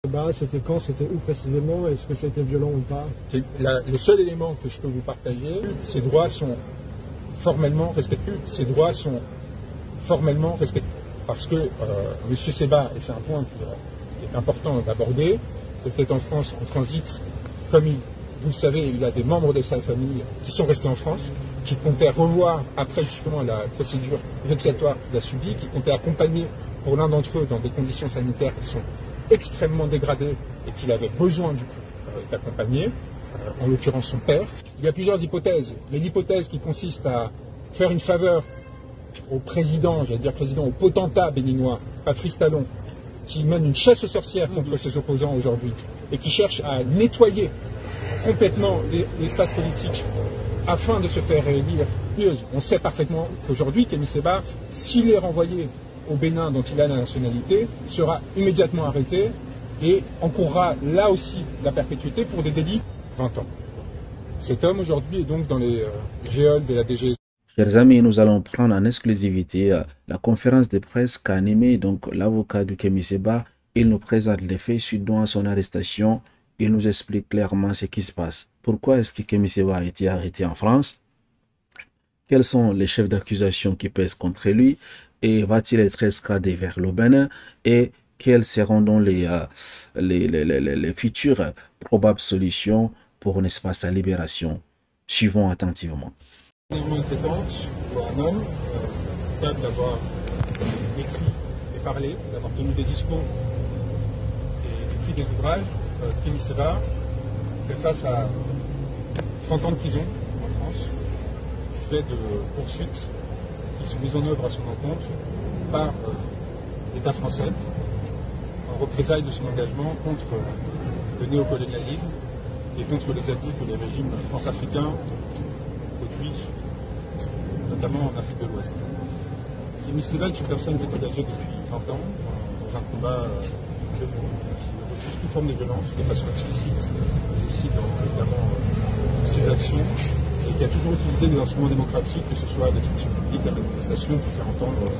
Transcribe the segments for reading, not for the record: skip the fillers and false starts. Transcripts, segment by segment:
Bah, c'était quand, c'était où précisément? Est-ce que ça a été violent ou pas? Le seul élément que je peux vous partager, ces droits sont formellement respectés. Ces droits sont formellement respectés. Parce que M. Sebha, et c'est un point qui est important d'aborder, peut-être en France, on transite, comme vous le savez, il y a des membres de sa famille qui sont restés en France, qui comptaient revoir, après justement la procédure vexatoire qu'il a subie, qui comptaient accompagner pour l'un d'entre eux dans des conditions sanitaires qui sont extrêmement dégradées et qu'il avait besoin du coup d'accompagner, en l'occurrence son père. Il y a plusieurs hypothèses, mais l'hypothèse qui consiste à faire une faveur au président, j'allais dire président, au potentat béninois, Patrice Talon, qui mène une chasse aux sorcières contre ses opposants aujourd'hui et qui cherche à nettoyer complètement l'espace politique afin de se faire réélire. On sait parfaitement qu'aujourd'hui, Kémy Séba, s'il est renvoyé au Bénin dont il a la nationalité, sera immédiatement arrêté et encourra là aussi la perpétuité pour des délits 20 ans. Cet homme aujourd'hui est donc dans les géoles de la DGSI. Chers amis, nous allons prendre en exclusivité la conférence de presse qu'a animée l'avocat de Kémy Séba. Il nous présente les faits suite à son arrestation. Il nous explique clairement ce qui se passe. Pourquoi est-ce que Kémy Séba a été arrêté en France? Quels sont les chefs d'accusation qui pèsent contre lui? Et va-t-il être extradé vers le Bénin? Et quelles seront donc les futures probables solutions pour, n'est-ce pas, sa libération? Suivons attentivement. Inquiétante pour un homme capable d'avoir écrit et parlé, d'avoir tenu des discours et écrit des ouvrages. Kémy Séba fait face à 30 ans de prison en France, du fait de poursuites qui sont mises en œuvre à son encontre par l'État français en représailles de son engagement contre le néocolonialisme et contre les abus que les régimes france-africains produisent, notamment en Afrique de l'Ouest. Kémy Séba est une personne qui est engagée depuis 20 ans dans un combat qui refuse toute forme de violence de façon explicite, mais aussi dans évidemment ses actions, et qui a toujours utilisé des instruments démocratiques, que ce soit l'expression publique, la manifestation, pour faire entendre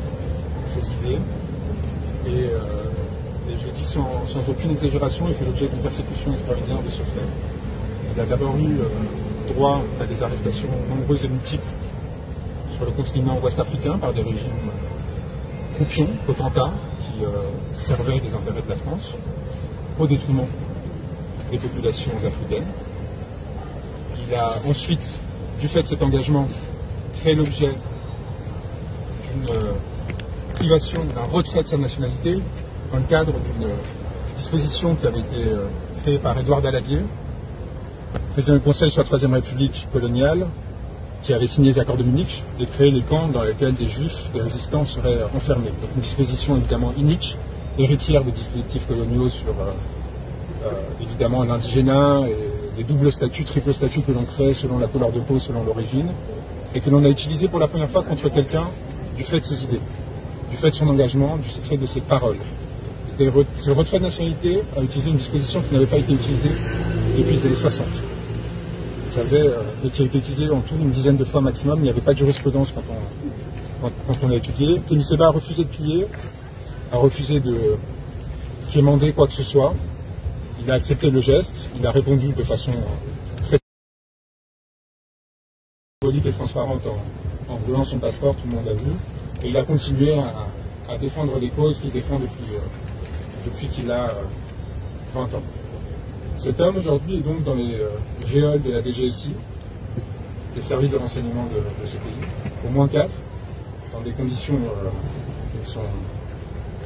ses idées. Et je dis sans aucune exagération, il fait l'objet d'une persécution extraordinaire de ce fait. Il a d'abord eu droit à des arrestations nombreuses et multiples sur le continent ouest-africain par des régimes croupions, potentats, qui servaient des intérêts de la France, au détriment des populations africaines. Il a ensuite, du fait de cet engagement, fait l'objet d'une privation, d'un retrait de sa nationalité, dans le cadre d'une disposition qui avait été faite par Édouard Daladier, président du Conseil sur la Troisième République coloniale, qui avait signé les accords de Munich et créé les camps dans lesquels des juifs, des résistants seraient enfermés. Donc une disposition évidemment inique, héritière des dispositifs coloniaux sur évidemment l'indigénat et les doubles statuts, triples statuts que l'on crée selon la couleur de peau, selon l'origine, et que l'on a utilisé pour la première fois contre quelqu'un du fait de ses idées, du fait de son engagement, du fait de ses paroles. Ce retrait de nationalité a utilisé une disposition qui n'avait pas été utilisée depuis les années 60. Ça faisait, et qui a été utilisé en tout une dizaine de fois maximum. Il n'y avait pas de jurisprudence quand on l'a étudié. Kémy Séba a refusé de plier, a refusé de quémander quoi que ce soit. Il a accepté le geste, il a répondu de façon très symbolique et transparente en voulant son passeport, tout le monde l'a vu. Et il a continué à défendre les causes qu'il défend depuis qu'il a 20 ans. Cet homme aujourd'hui est donc dans les géoles de la DGSI, des services de renseignement de ce pays, au moins 4, dans des conditions qui ne sont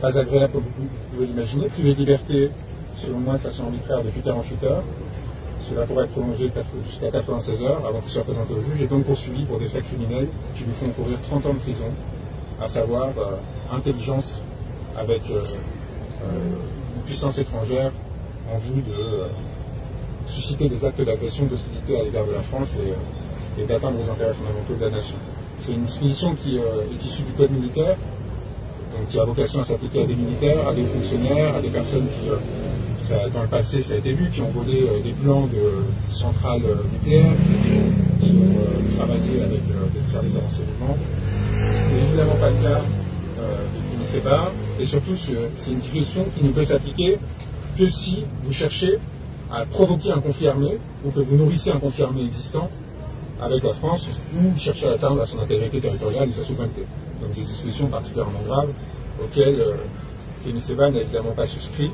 pas agréables comme vous pouvez l'imaginer, privé de liberté, selon moi, de façon arbitraire depuis 48 heures. Cela pourrait être prolongé jusqu'à 96 heures avant qu'il soit présenté au juge et donc poursuivi pour des faits criminels qui lui font encourir 30 ans de prison, à savoir intelligence avec une puissance étrangère en vue de susciter des actes d'agression, d'hostilité à l'égard de la France et d'atteindre aux intérêts fondamentaux de la nation. C'est une disposition qui est issue du code militaire, donc qui a vocation à s'appliquer à des militaires, à des fonctionnaires, à des personnes qui, dans le passé, ça a été vu, qui ont volé des plans de centrales nucléaires, qui ont travaillé avec des services de renseignement. Ce n'est évidemment pas le cas de Kémy Séba, et surtout c'est une disposition qui ne peut s'appliquer que si vous cherchez à provoquer un conflit armé ou que vous nourrissez un conflit armé existant avec la France ou cherchez à atteindre à son intégrité territoriale ou sa souveraineté. Donc des dispositions particulièrement graves auxquelles Kémy Séba n'a évidemment pas souscrit.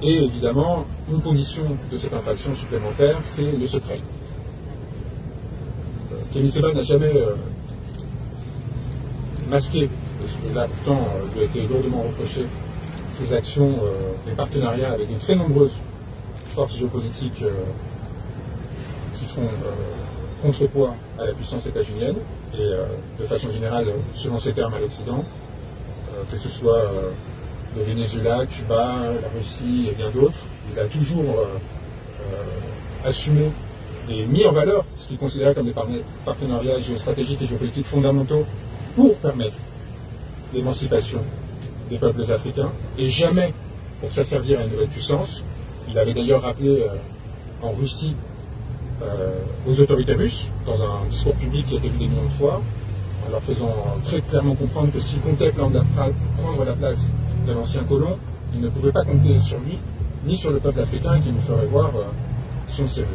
Et évidemment, une condition de cette infraction supplémentaire, c'est le secret. Kémy Séba n'a jamais masqué, parce que là pourtant il lui a été lourdement reproché, ses actions et partenariats avec de très nombreuses forces géopolitiques qui font contrepoids à la puissance états-unienne et de façon générale, selon ces termes, à l'Occident, que ce soit le Venezuela, Cuba, la Russie et bien d'autres. Il a toujours assumé et mis en valeur ce qu'il considérait comme des partenariats géostratégiques et géopolitiques fondamentaux pour permettre l'émancipation des peuples africains et jamais pour s'asservir à une nouvelle puissance. Il avait d'ailleurs rappelé en Russie aux autorités russes, dans un discours public qui a été vu des millions de fois, en leur faisant très clairement comprendre que s'il comptait prendre la place de l'ancien colon, il ne pouvait pas compter sur lui, ni sur le peuple africain qui nous ferait voir son sérieux.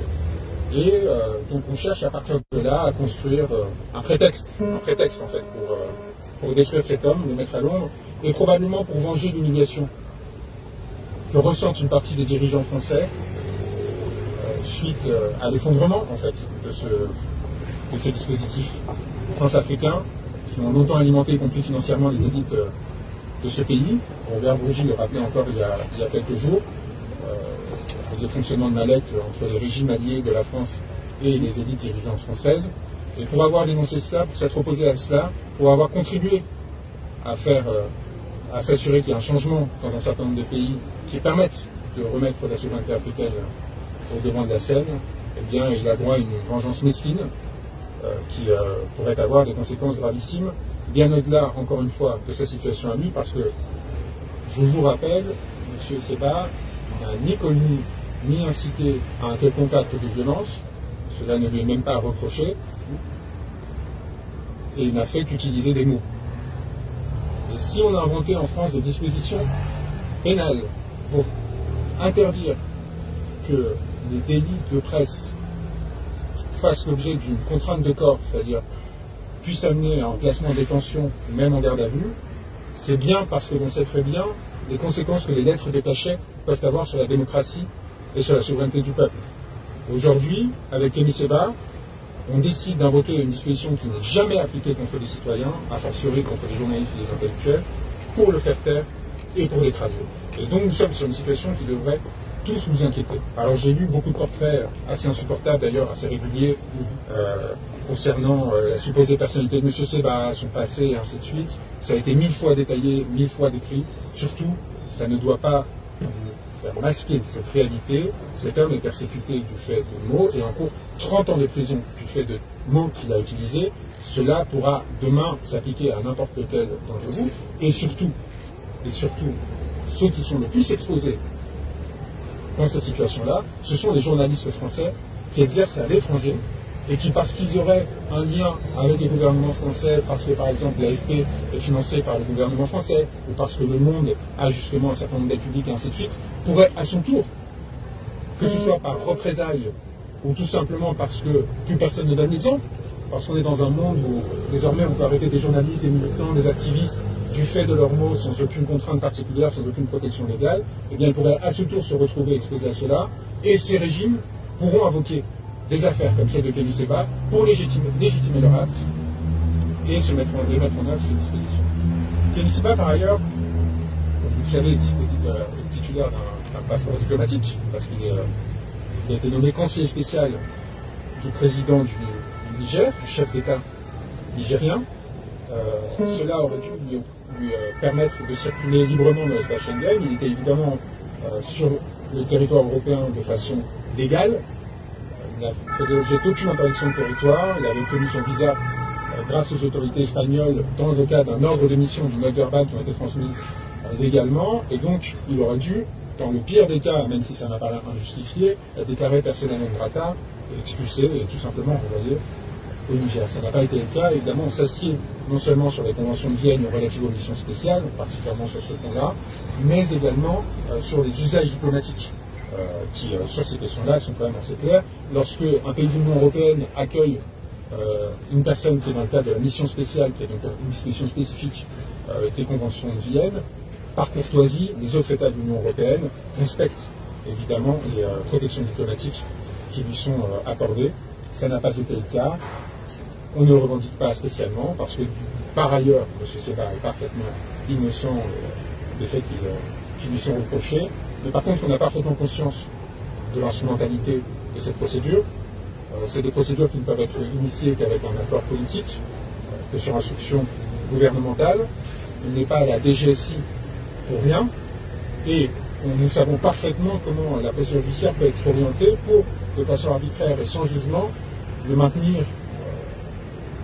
Et donc on cherche à partir de là à construire un prétexte en fait pour détruire cet homme, le mettre à l'ombre, et probablement pour venger l'humiliation que ressentent une partie des dirigeants français suite à l'effondrement en fait de ces dispositifs france-africains qui ont longtemps alimenté, y compris financièrement, les élites de ce pays. Robert Bourgi le rappelait encore il y a quelques jours, le fonctionnement de Malek entre les régimes alliés de la France et les élites dirigeantes françaises. Et pour avoir dénoncé cela, pour s'être opposé à cela, pour avoir contribué à s'assurer qu'il y a un changement dans un certain nombre de pays qui permettent de remettre la souveraineté africaine au devant de la scène, eh bien, il a droit à une vengeance mesquine qui pourrait avoir des conséquences gravissimes, bien au-delà, encore une fois, de sa situation à lui, parce que, je vous rappelle, M. Séba n'a ni connu, ni incité à un quelconque acte de violence, cela ne lui est même pas reproché, et il n'a fait qu'utiliser des mots. Et si on a inventé en France des dispositions pénales pour interdire que les délits de presse fassent l'objet d'une contrainte de corps, c'est-à-dire puissent amener à un placement en détention ou même en garde à vue, c'est bien parce que l'on sait très bien les conséquences que les lettres de cachet peuvent avoir sur la démocratie et sur la souveraineté du peuple. Aujourd'hui, avec Kémy Séba, on décide d'invoquer une disposition qui n'est jamais appliquée contre les citoyens, a fortiori contre les journalistes ou les intellectuels, pour le faire taire et pour l'écraser. Et donc nous sommes sur une situation qui devrait tous nous inquiéter. Alors j'ai lu beaucoup de portraits assez insupportables, d'ailleurs assez réguliers, concernant la supposée personnalité de M. Séba, son passé, et ainsi de suite. Ça a été 1000 fois détaillé, 1000 fois décrit. Surtout, ça ne doit pas faire masquer cette réalité. Cet homme est persécuté du fait de mots et encourt 30 ans de prison du fait de mots qu'il a utilisés. Cela pourra demain s'appliquer à n'importe lequel d'entre vous. Et surtout, ceux qui sont le plus exposés dans cette situation-là, ce sont les journalistes français qui exercent à l'étranger et qui, parce qu'ils auraient un lien avec les gouvernements français, parce que par exemple l'AFP est financé par le gouvernement français, ou parce que Le Monde a justement un certain nombre d'aides publiques et ainsi de suite, pourraient à son tour, que ce soit par représailles ou tout simplement parce que plus personne ne donne l'exemple, parce qu'on est dans un monde où désormais on peut arrêter des journalistes, des militants, des activistes du fait de leurs mots sans aucune contrainte particulière, sans aucune protection légale, eh bien ils pourraient à son tour se retrouver exposés à cela, et ces régimes pourront invoquer des affaires comme celle de Kémy Séba pour légitimer leur acte et mettre en œuvre ces dispositions. Kémy Séba, par ailleurs, comme vous le savez, est titulaire d'un passeport diplomatique, parce qu'il a été nommé conseiller spécial du président du Niger, du chef d'État nigérien. Cela aurait dû lui permettre de circuler librement dans l'espace Schengen. Il était évidemment sur le territoire européen de façon légale. Il n'a fait l'objet d'aucune interdiction de territoire. Il avait obtenu son visa grâce aux autorités espagnoles dans le cadre d'un ordre de mission du Notterban qui ont été transmises légalement. Et donc, il aurait dû, dans le pire des cas, même si ça m'apparaît injustifié, déclarer persona non grata et expulser et tout simplement renvoyer au Niger. Ça n'a pas été le cas. Évidemment, on s'assied non seulement sur les conventions de Vienne relatives aux missions spéciales, particulièrement sur ce point-là, mais également sur les usages diplomatiques, qui, sur ces questions-là, sont quand même assez clairs. Lorsque un pays de l'Union européenne accueille une personne qui est dans le cadre de la mission spéciale, qui est donc une disposition spécifique des conventions de Vienne, par courtoisie, les autres États de l'Union européenne respectent évidemment les protections diplomatiques qui lui sont accordées. Ça n'a pas été le cas. On ne le revendique pas spécialement parce que, par ailleurs, M. Sebha est parfaitement innocent des faits qui lui sont reprochés. Mais par contre, on a parfaitement conscience de l'instrumentalité de cette procédure. C'est des procédures qui ne peuvent être initiées qu'avec un accord politique, que sur instruction gouvernementale. Il n'est pas à la DGSI pour rien. Et nous savons parfaitement comment la procédure judiciaire peut être orientée pour, de façon arbitraire et sans jugement, le maintenir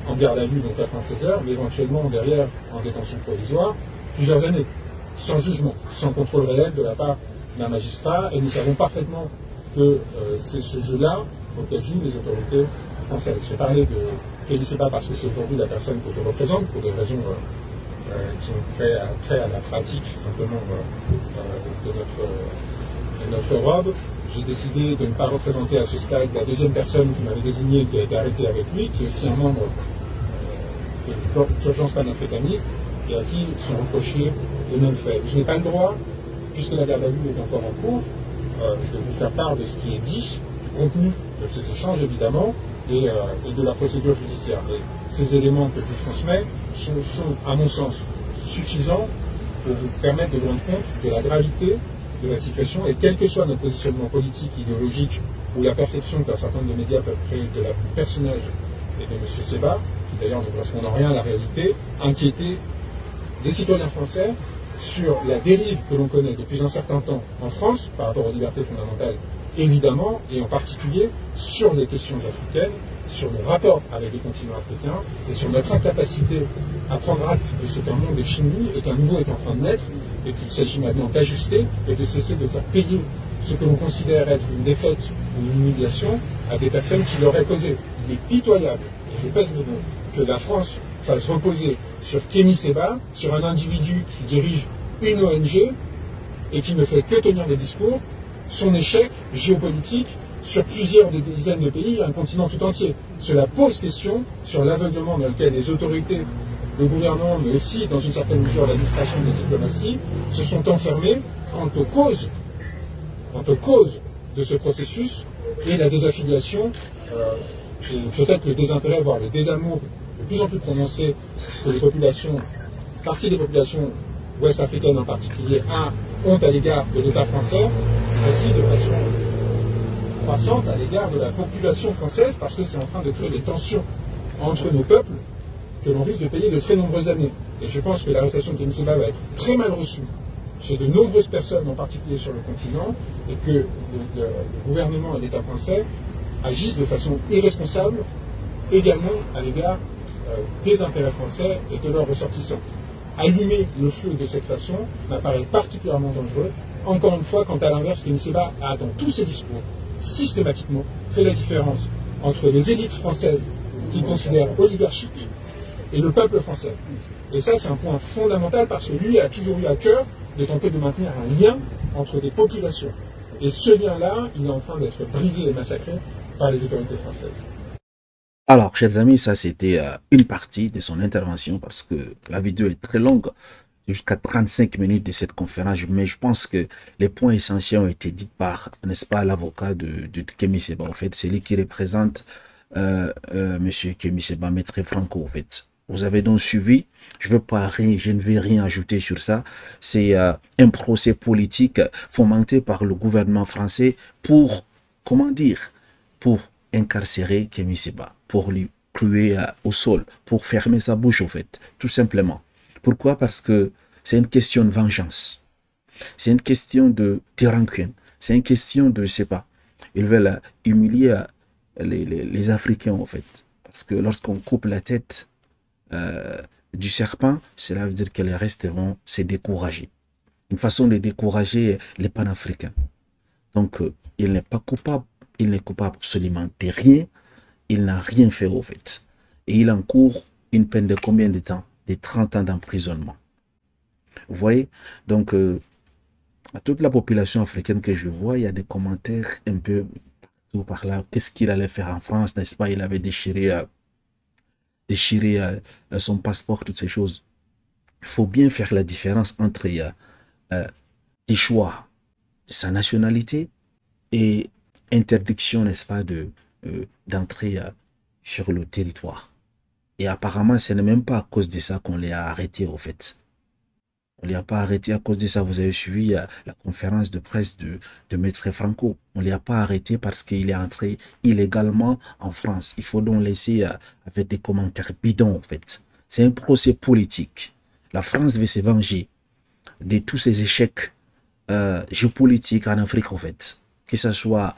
en garde à vue, donc 96 heures, mais éventuellement derrière en détention provisoire, plusieurs années, sans jugement, sans contrôle réel de la part d'un magistrat. Et nous savons parfaitement que c'est ce jeu-là auquel jouent les autorités françaises. J'ai parlé de Kémy Sebha parce que c'est aujourd'hui la personne que je représente, pour des raisons qui ont trait à la pratique simplement de notre robe. J'ai décidé de ne pas représenter à ce stade la deuxième personne qui m'avait désigné, qui a été arrêtée avec lui, qui est aussi un membre de l'urgence panafricaniste et à qui sont reprochés les mêmes faits. Je n'ai pas le droit, puisque la garde à vue est encore en cours, de vous faire part de ce qui est dit, du contenu de ces échanges évidemment, et de la procédure judiciaire. Mais ces éléments que je vous transmets sont, à mon sens, suffisants pour vous permettre de vous rendre compte de la gravité de la situation, et quel que soit notre positionnement politique, idéologique, ou la perception qu'un certain nombre de médias peuvent créer de la personnage et de M. Sebha, qui d'ailleurs ne correspond en rien à la réalité, inquiéter les citoyens français sur la dérive que l'on connaît depuis un certain temps en France par rapport aux libertés fondamentales, évidemment, et en particulier sur les questions africaines, sur le rapport avec le continent africain et sur notre incapacité à prendre acte de ce qu'un monde est fini et qu'un nouveau est en train de naître et qu'il s'agit maintenant d'ajuster et de cesser de faire payer ce que l'on considère être une défaite ou une humiliation à des personnes qui l'auraient causé. Il est pitoyable, et je pèse mes mots, que la France fasse reposer sur Kémy Sebha, sur un individu qui dirige une ONG et qui ne fait que tenir des discours, son échec géopolitique sur plusieurs dizaines de pays et un continent tout entier. Cela pose question sur l'aveuglement dans lequel les autorités, le gouvernement, mais aussi dans une certaine mesure l'administration de la diplomatie, se sont enfermés quant aux causes de ce processus et la désaffiliation et peut-être le désintérêt, voire le désamour de plus en plus prononcé que les populations, partie des populations ouest-africaines en particulier, ont à l'égard de l'État français, aussi de façon croissante à l'égard de la population française, parce que c'est en train de créer des tensions entre nos peuples que l'on risque de payer de très nombreuses années. Et je pense que l'arrestation de Kémy Sebha va être très mal reçue chez de nombreuses personnes, en particulier sur le continent, et que le gouvernement et l'État français agissent de façon irresponsable également à l'égard des intérêts français et de leurs ressortissants. Allumer le feu de cette façon m'apparaît particulièrement dangereux. Encore une fois, quand à l'inverse, Kémy Sebha a dans tous ses discours systématiquement fait la différence entre les élites françaises qu'il considère oligarchiques et le peuple français. Et ça, c'est un point fondamental parce que lui a toujours eu à cœur de tenter de maintenir un lien entre des populations. Et ce lien-là, il est en train d'être brisé et massacré par les autorités françaises. Alors, chers amis, ça c'était une partie de son intervention parce que la vidéo est très longue, jusqu'à 35 minutes de cette conférence, mais je pense que les points essentiels ont été dits par, n'est-ce pas, l'avocat de Kémy Sebha. En fait, c'est lui qui représente Monsieur Kémy Sebha, Maître Franco, en fait. Vous avez donc suivi, je ne vais rien ajouter sur ça. C'est un procès politique fomenté par le gouvernement français pour, comment dire, pour incarcérer Kémy Sebha, pour lui clouer au sol, pour fermer sa bouche, en fait, tout simplement. Pourquoi? Parce que c'est une question de vengeance. C'est une question de rancune. C'est une question de, je sais pas, ils veulent humilier les Africains, en fait. Parce que lorsqu'on coupe la tête du serpent, cela veut dire que les restes vont se décourager. Une façon de décourager les panafricains. Donc, il n'est pas coupable. Il n'est coupable absolument de rien. Il n'a rien fait, au fait. Et il encourt une peine de combien de temps? De 30 ans d'emprisonnement. Vous voyez? Donc, à toute la population africaine que je vois, il y a des commentaires un peu partout par là. Qu'est-ce qu'il allait faire en France, n'est-ce pas? Il avait déchiré son passeport, toutes ces choses. Il faut bien faire la différence entre des choix de sa nationalité et interdiction, n'est-ce pas, d'entrer sur le territoire. Et apparemment, ce n'est même pas à cause de ça qu'on l'a arrêté, au fait. On ne l'a pas arrêté à cause de ça. Vous avez suivi la conférence de presse de Maître Franco. On ne l'a pas arrêté parce qu'il est entré illégalement en France. Il faut donc laisser avec des commentaires bidons, en fait. C'est un procès politique. La France veut se venger de tous ces échecs géopolitiques en Afrique, en fait. Que ce soit,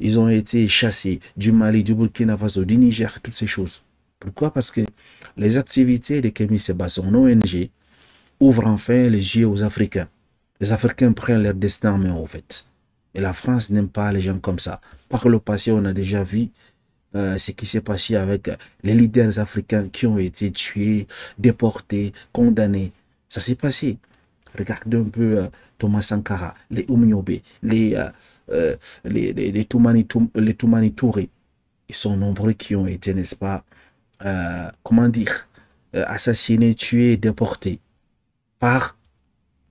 ils ont été chassés du Mali, du Burkina Faso, du Niger, toutes ces choses. Pourquoi? Parce que les activités de Kémy Séba, son ONG, ouvrent enfin les yeux aux Africains. Les Africains prennent leur destin en main, en fait. Et la France n'aime pas les gens comme ça. Par le passé, on a déjà vu ce qui s'est passé avec les leaders africains qui ont été tués, déportés, condamnés. Ça s'est passé. Regardez un peu Thomas Sankara, les Oumiobe, les Toumani Touré. Ils sont nombreux qui ont été, n'est-ce pas, comment dire, assassinés, tués, déportés par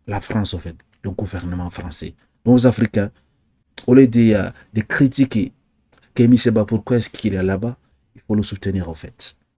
la France, en fait, le gouvernement français. Nos Africains, au lieu de critiquer Kémy Séba, pourquoi est-ce qu'il est là-bas, il faut le soutenir, en fait.